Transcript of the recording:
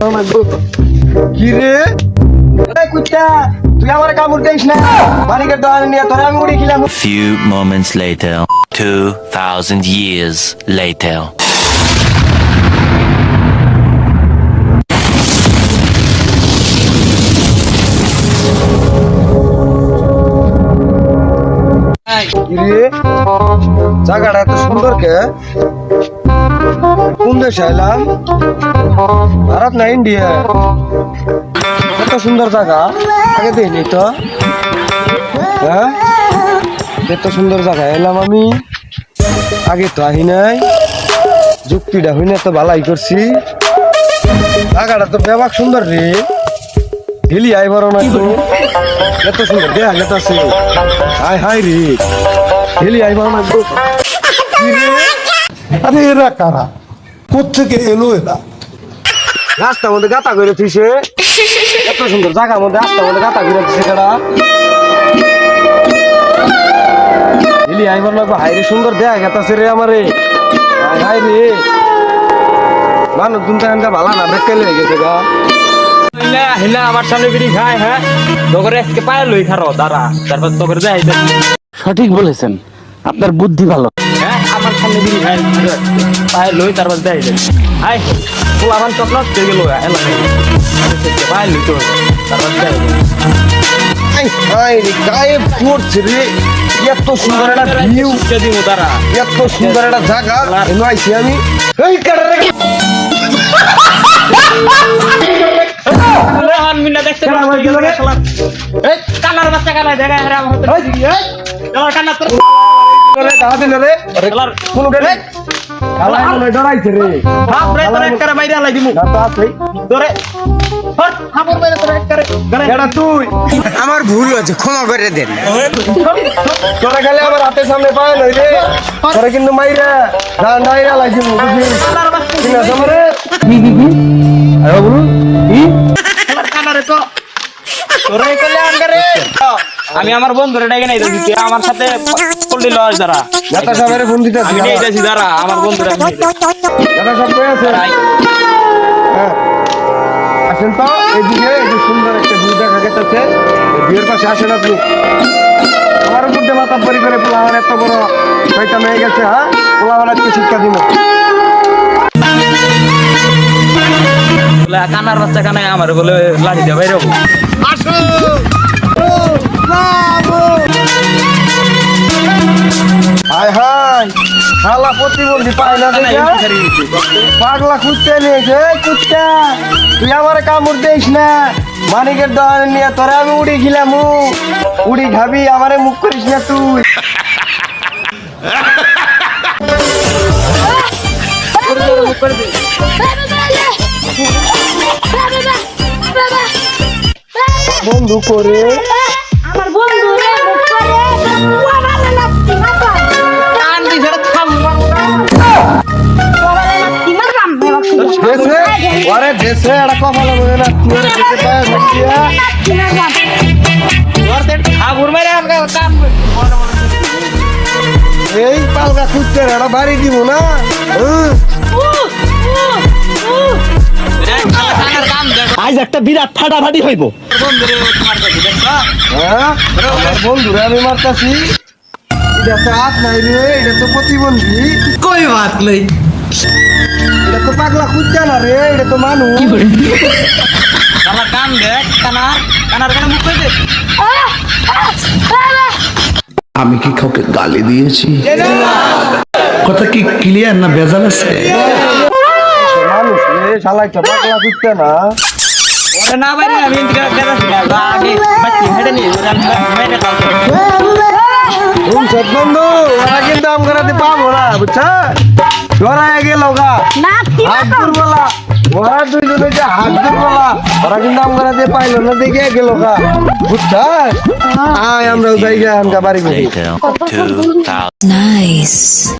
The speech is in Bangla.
কি রে কুত্তা তুই আমার কামড় দিস না মানিকের দোকানে নিয়ে তোরা আমি উড়ে গেলাম। Few moments later, 2,000 years later. রে জায়গাটা এত সুন্দর কে? কোন দেশে এলাম? ভারত না ইন্ডিয়া? এত সুন্দর জায়গা আগে দেখিনি তো। হ্যাঁ এত সুন্দর জায়গায় এলাম আমি, আগে তো আহি নাই। যুক্তিটা হই না তো ভালাই করছি। জায়গাটা তো ব্যাপক সুন্দর রে, হিলি আই বড় না তো এত সুন্দর দেখা যেতেছে। হাই হাই রে হিলি আই বড় না তো। আরে এরা কারা, কোত্থেকে এলো এরা? রাস্তার মধ্যে গাতা করে থিসে, এত সুন্দর জায়গার মধ্যে রাস্তার মধ্যে গাতা করে থিসে তারা। হিলি আই বড় না হাইরে সুন্দর দেখা গেতাছে রে আমারে। হাই হাই রে মানুষ দুনটা ভালো না বেকার লেগে গেছে গা। হিলা আমার সামনে বিড়ি খায়, হ্যাঁ তোকে আজকে পায়ে লই খারো দাঁড়া, তারপর তোকে যাই সঠিক বলেছেন, আপনার বুদ্ধি ভালো। হ্যাঁ আমার সামনে বিড়ি খায় পায়ে লই তারপর যাই হাই বল আমার চকলেট পেয়ে গেল পায়ে লই তো তারপর যাই। হাই হাই রে গায়ে পড়ছে রে, এত সুন্দর একটা ভিউ, দিব তারা এত সুন্দর একটা জায়গা এনে আইছি আমি। এই কারে রে মিনা দেখতে এই কালার বাচ্চা কালার দেখা রে আমার কালার কান্না তোর করে দাও দিলে রে কালার কোন রে কালাই মনে ডরাইছে রে। হাফ রে তোর এক করে বাইরে লাই দিমু না তো আছে তোরে হট হাফর বাইরে তোর এক করে গানে এটা তুই আমার ভুল হয়েছে, ক্ষমা করে দেন। তোরা গেলে আবার হাতের সামনে পায় নই রে, তোরা কিন্তু মাইরা ডান্ডাইরা লাগি বুঝিস কালার বাচ্চা কি না সমরে কি আরে বলুন কি? কালার কালারে তো তোরে কইলে আনগারে আমি আমার বন্ধুরে ডাকে নাই দিছি আমার সাথে পল্লি লয় যারা নেতা সাহেবের ফোন দিতে আমি নিয়ে যাচ্ছি যারা আমার বন্ধুরা নেতা সব কই আছে? হ্যাঁ আসেন তো এদিকে, এই যে সুন্দর একটা ভিউ দেখা গেছে, এই ভিউর পাশে আসেন আপনি। আমার উপর দিয়ে মাথা পরি করে পোলাওয়ার এত বড় ছয়টা মেয়ে গেছে। হ্যাঁ পোলাওয়ার আজকে শিক্ষা দিন। কানার বাচ্চা কানায় আমার বলে লাঠি দিয়ে বাইরে হায় হায় শালা প্রতিবন্ধী পায় না দেখা পাগলা কুত্তে নিয়েছে। এই কুত্তা তুই আমার কামড় দিস না, মানিকের দোকানে নিয়ে তোরা আমি উড়ি খিলাম, উড়ি খাবি, আমারে মুখ করিস না তুই। বন্ধু করে আমার বন্ধু রে মুখ করে ওয়া ভালো লাগছে মাথা কান্দি ছেড়ে থাম ওয়া ভালো লাগছে মাথা দেশে ওরে দেশে একটা কপালে বলে না তুই ওরে দেশে পায় ভাইয়া। তোর তেল ঠাকুর মেরে আমকে কাম এই পালকা কুত্তে একটা বাড়ি দিব না। কানার কাম দেখ আজ একটা বিরাট ফাটাফাটি হইব। বন্ধুরে তোমার কাছে দেখছ হ্যাঁ আমার বন্ধুরা আমি মারতাছি, এটা তো হাত নাই রে, এটা তো প্রতিবন্ধী, কই বাত নেই। এটা তো পাগলা কুত্তা না রে, এটা তো মানুষ। কানার কাম দেখ কানার কানার কানে মুখ কই দে আমি কি কাউকে গালি দিয়েছি? কথা কি ক্লিয়ার না ভেজাল আছে? মানুষ রে শালাইটা পাগলা কুত্তা না। ওরে না বাইরে আমি ইন্দিরা দেখাছি না আগে বাচ্চি হেডে নিয়ে আমি মেরে কাম শুনছ বন্ধু, ওরা কিন্তু আম করাতে পাবো না বুঝছা, ডরায় গেল গা না হাত দুর্বলা, ওরা দুইজনে যে হাত দুর্বলা, ওরা কিন্তু আম করাতে পাইলো না, দেখে গেল গা বুঝছা। আয় আমরাও যাই গা আমকা বাড়ি করি। Later, 2,000. Nice.